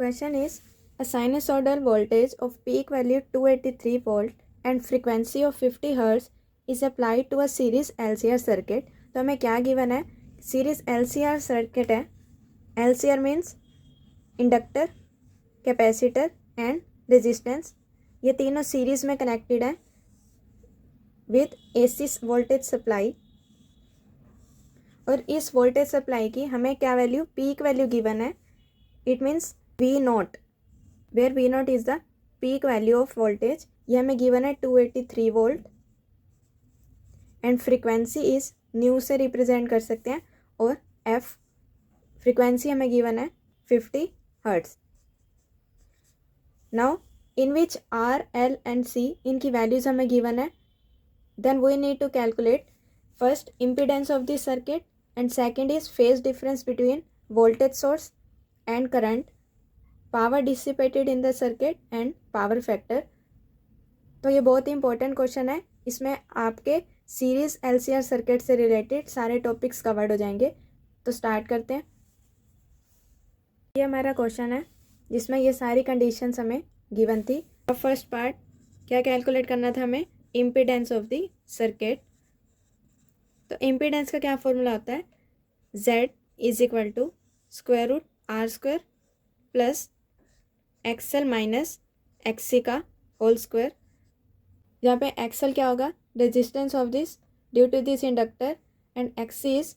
Question is, a sinusoidal voltage of peak value 283 volt and frequency of 50 Hz is applied to a series LCR circuit. तो हमें क्या given है, series LCR circuit है. LCR means inductor, capacitor and resistance. ये तीनों series में connected है with AC voltage supply. और इस वोल्टेज सप्लाई की हमें क्या वैल्यू, पीक वैल्यू गिवन है. It means V0, where V0 is the peak value of voltage. ये हमें गिवन है 283 volt and frequency is nu से रिप्रेजेंट कर सकते हैं. और F फ्रीक्वेंसी हमें गिवन है 50 hertz. Now in which R, L and C इनकी वैल्यूज हमें गिवन है. Then we need to calculate first impedance of this circuit and second is phase difference between voltage source and current, power dissipated in the circuit and power factor. तो ये बहुत ही important question है. इसमें आपके series LCR circuit से related सारे topics covered हो जाएंगे. तो स्टार्ट करते हैं. ये हमारा क्वेश्चन है जिसमें ये सारी कंडीशंस हमें गिवन थी. अब फर्स्ट पार्ट क्या कैलकुलेट करना था हमें, इम्पीडेंस ऑफ द सर्किट. तो इम्पीडेंस का क्या फॉर्मूला होता है, Z is equal to square root R² plus XL minus XC का होल स्क्वायर. जहाँ पे XL क्या होगा, resistance of this due to this inductor and XC is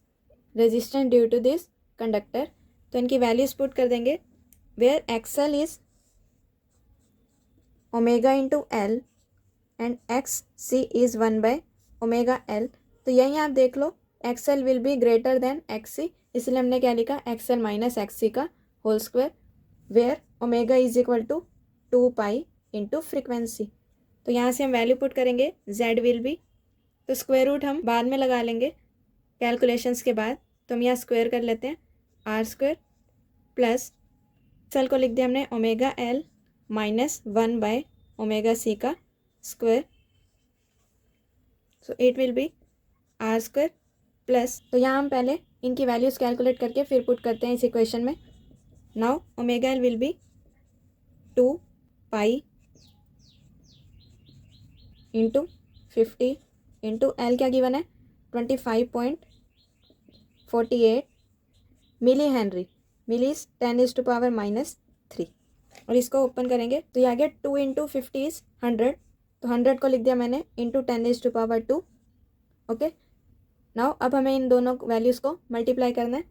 resistance due to this conductor. तो इनकी वैल्यूज पुट कर देंगे where XL is omega into L and XC is 1/ओमेगा L. तो यहीं आप देख लो XL will be greater than XC, इसलिए हमने क्या लिखा, XL माइनस XC का whole square where omega is equal to 2 pi into frequency. तो यहाँ से हम वैल्यू पुट करेंगे, Z विल बी, तो स्क्वायर रूट हम बाद में लगा लेंगे कैलकुलेशंस के बाद. तो हम यहाँ स्क्वायर कर लेते हैं, R² प्लस XL को लिख दिया हमने ओमेगा L माइनस 1/ओमेगा C का square. So it will be R² plus, तो यहाँ हम पहले इनकी वैल्यूज़ कैलकुलेट करके फिर पुट करते हैं इस इक्वेशन में. Now omega L will be 2 pi into 50 into L क्या गिवन है 25.48 मिली हेनरी. Milli is 10⁻⁻3. और इसको ओपन करेंगे तो ये आ गया 2 इंटू 50 इज 100. तो 100 को लिख दिया मैंने इंटू 10⁻². ओके. नाउ अब हमें इन दोनों वैल्यूज़ को मल्टीप्लाई करना है.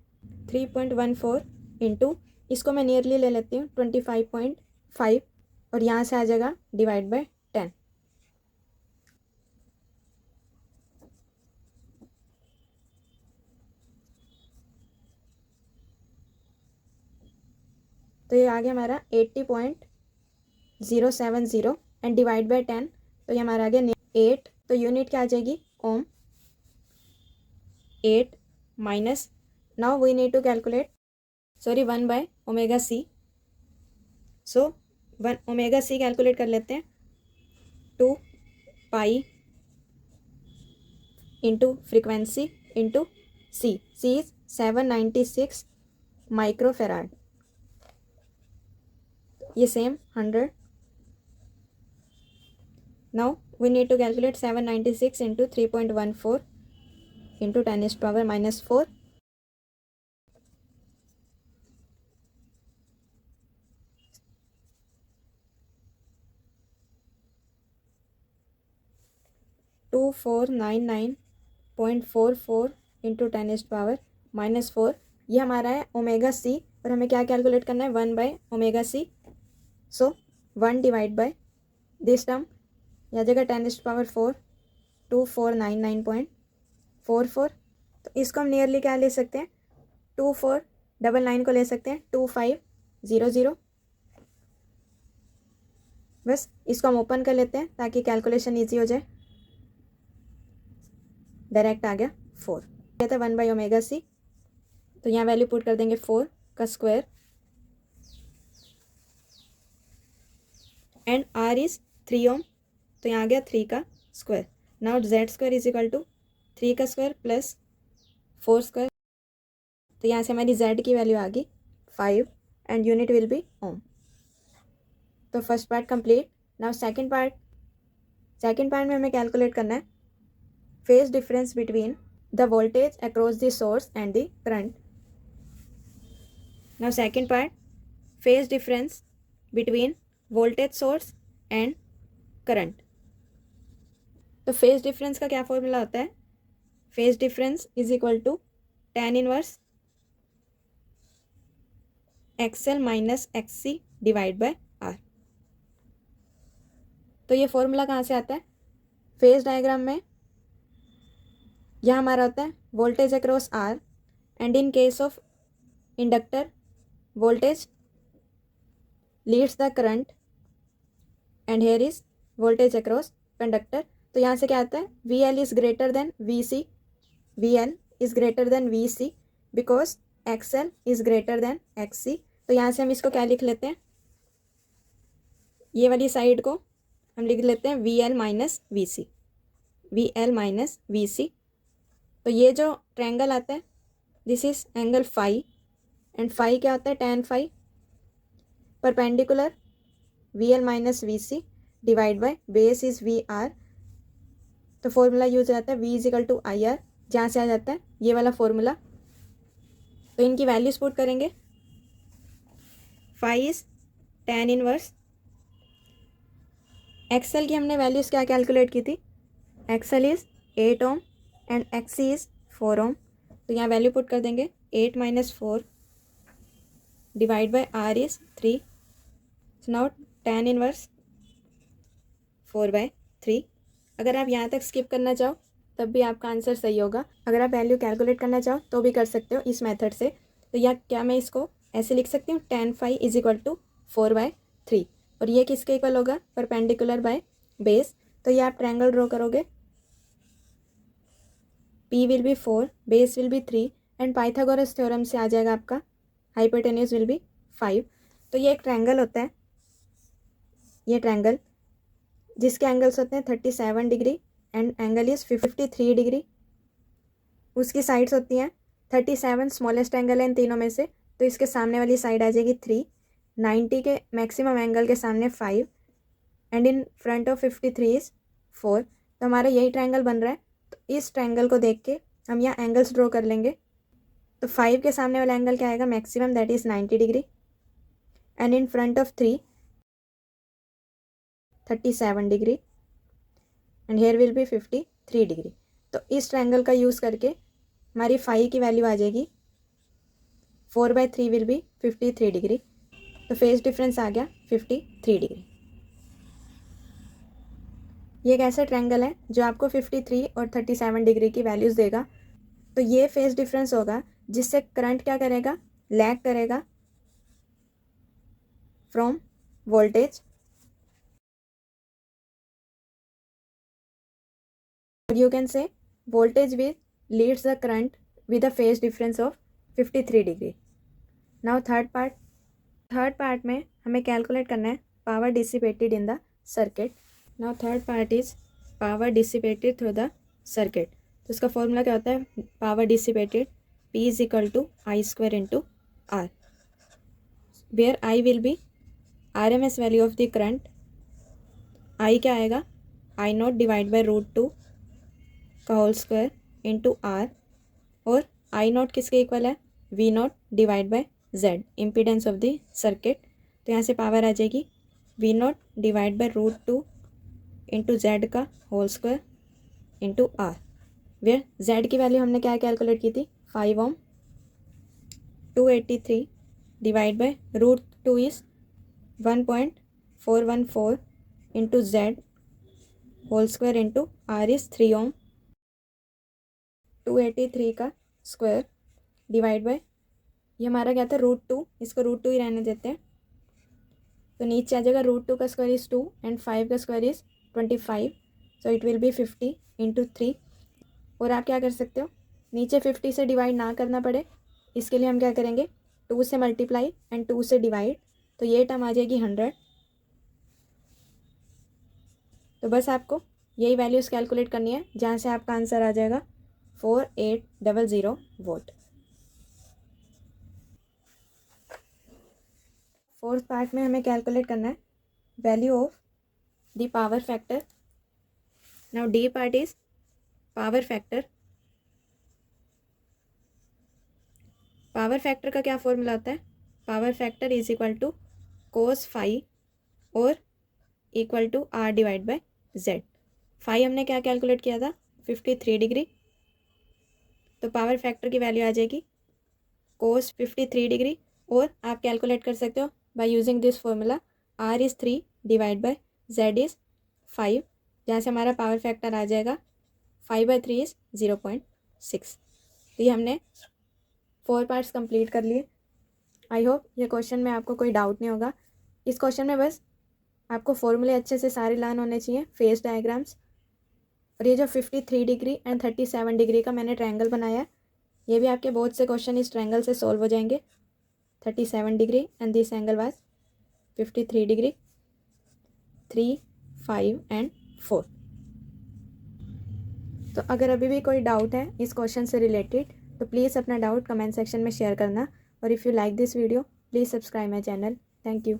3.14 इंटू, इसको मैं नियरली ले लेती हूँ 25.5 और यहाँ से आ जाएगा डिवाइड बाय 10. तो ये आ गया हमारा 80.070 एंड डिवाइड बाय 10. तो ये हमारा आ गया 8. तो यूनिट क्या आ जाएगी, ohm. 8 minus, now we need to calculate 1/ओमेगा C. सो 1/ओमेगा C कैलकुलेट कर लेते हैं. 2 pi into frequency into C is 796 microfarad. ये same 100. Now we need to calculate 796 into 3.14 into 10⁻⁻4. To 499.44 into 10⁻⁻4. ये हमारा है ओमेगा C और हमें क्या कैलकुलेट करना है, 1/ओमेगा C. So 1 divide by this term या जगह 10⁻4 2499.44. तो इसको हम नियरली क्या ले सकते हैं, 2499 को ले सकते हैं 2500. बस इसको हम ओपन कर लेते हैं ताकि कैलकुलेशन ईजी हो जाए. डायरेक्ट आ गया 4. क्या था 1/ओमेगा C. तो यहाँ वैल्यू पुट कर देंगे 4 का square and R is 3 ohm. तो यहाँ आ गया 3 का square. Now Z² is equal to 3 का स्क्वायर प्लस 4 स्क्वायर. तो यहाँ से हमारी Z की वैल्यू आ गई 5 and unit will be ohm. तो first part complete. Now second part में हमें कैलकुलेट करना है phase difference between the voltage across the source and the current. Now second part, phase difference between voltage source and current. तो phase difference का क्या formula होता है? Phase difference is equal to tan inverse XL minus XC divide by R. तो ये formula कहाँ से आता है? फेज डायग्राम में यह हमारा होता है voltage across R and in case of inductor voltage leads the current and here is voltage across conductor. तो यहाँ से क्या आता है? VL is greater than VC. VL is greater than VC because XL is greater than XC. तो यहाँ से हम इसको क्या लिख लेते हैं? ये वाली साइड को हम लिख लेते हैं VL minus VC. VL minus VC. तो ये जो ट्रायंगल आता है this is angle phi and phi क्या होता है? tan phi. Perpendicular VL minus VC divide by base is VR. तो फॉर्मूला यूज आता है V is equal to IR, जहाँ से आ जाता है ये वाला फॉर्मूला. तो इनकी वैल्यूज पुट करेंगे. Phi is tan inverse XL की हमने वैल्यूज क्या कैलकुलेट की थी? XL is 8 ohm and XC is 4 ohm. तो यहाँ वैल्यू पुट कर देंगे 8 minus 4 divide by R is 3. So now tan inverse 4/3. अगर आप यहाँ तक स्किप करना चाहो तब भी आपका आंसर सही होगा. अगर आप वैल्यू कैलकुलेट करना चाहो तो भी कर सकते हो इस मेथड से. तो या क्या मैं इसको ऐसे लिख सकती हूँ tan phi is equal to 4/3. और ये किसके इक्वल होगा? Perpendicular by base. तो ये आप ट्रायंगल ड्रॉ करोगे. P will be 4, base will be 3 and Pythagoras theorem से आ जाएगा आपका हाइपोटेन्यूज विल बी 5. तो ये एक ट्रायंगल होता है. ये ट्रायंगल जिसके एंगल्स होते हैं 37 degree and angle is 53 degree. उसकी साइड्स होती हैं 37 स्मॉलेस्ट एंगल है इन तीनों में से. तो इसके सामने वाली साइड आ जाएगी 3. 90 के मैक्सिमम एंगल के सामने 5 and in front of 53 is 4. तो हमारा यही ट्रायंगल बन रहा है. तो इस ट्रायंगल को देख के हम यहाँ एंगल्स ड्रॉ कर लेंगे. तो 5 के सामने वाला एंगल क्या आएगा? Maximum that is 90 degree and in front of 3 37 degree and here will be 53 degree. तो इस ट्रायंगल का यूज़ करके हमारी फाई की वैल्यू आ जाएगी 4/3 विल बी 53 डिग्री. तो फेज डिफरेंस आ गया 53 डिग्री. ये एक ऐसा ट्रायंगल है जो आपको 53 और 37 डिग्री की वैल्यूज़ देगा. तो ये फेज डिफरेंस होगा जिससे करंट क्या करेगा? लैग करेगा from voltage. You can say voltage which leads the current with a phase difference of 53 degree. Now third part में हमें कैलकुलेट करना है power dissipated in the circuit. Now third part is power dissipated through the circuit. तो इसका formula क्या होता है? power dissipated P is equal to I square into R, where I will be RMS value of the current. I क्या आएगा? I not divide by √2 का whole square into R. और I not किसके इक्वल है? V not divide by Z, impedance of the circuit. तो यहाँ से पावर आ जाएगी V not divide by √2 into Z का whole square into R, where Z की वैल्यू हमने क्या कैलकुलेट की थी? 5 ohm. 283 divide by √2 is 1.414 into Z whole square into R is 3 ohm. 283 का स्क्वायर डिवाइड बाय ये हमारा क्या था? √2. इसको √2 ही रहने देते हैं. तो नीचे आ जाएगा √2 का स्क्वायर इज़ 2 एंड 5 का square is 25. So it will be 50 into 3. और आप क्या कर सकते हो? नीचे 50 से डिवाइड ना करना पड़े इसके लिए हम क्या करेंगे? 2 से मल्टीप्लाई एंड 2 से डिवाइड. तो ये टर्म आ जाएगी 100. तो बस आपको यही वैल्यूज़ कैलकुलेट करनी है जहाँ से आपका आंसर आ जाएगा 4800 वोल्ट. फोर्थ पार्ट में हमें कैलकुलेट करना है value of the power factor. Now the part is power factor. Power factor का क्या फॉर्मूला होता है? Power factor is equal to cos phi और equal to R divide by Z. Phi हमने क्या कैलकुलेट किया था? 53 डिग्री. तो पावर फैक्टर की वैल्यू आ जाएगी कोस 53 डिग्री. और आप कैलकुलेट कर सकते हो by using this formula. R is 3 divide by Z is 5, जहाँ से हमारा पावर फैक्टर आ जाएगा 5/3 इज़ 0.6. तो ये हमने 4 पार्ट्स कंप्लीट कर लिए. आई होप ये क्वेश्चन में आपको कोई डाउट नहीं होगा. इस क्वेश्चन में बस आपको फॉर्मूले अच्छे से सारे लर्न होने चाहिए, फेस डायग्राम्स. और ये जो 53 डिग्री एंड 37 डिग्री का मैंने ट्रायंगल बनाया है, ये भी आपके बहुत से क्वेश्चन इस ट्रायंगल से सॉल्व हो जाएंगे. 37 degree and this angle was 53 degree, 3, 5 and 4. तो अगर अभी भी कोई डाउट है इस क्वेश्चन से रिलेटेड तो प्लीज़ अपना डाउट कमेंट सेक्शन में शेयर करना. और if you like this video please subscribe my channel. Thank you.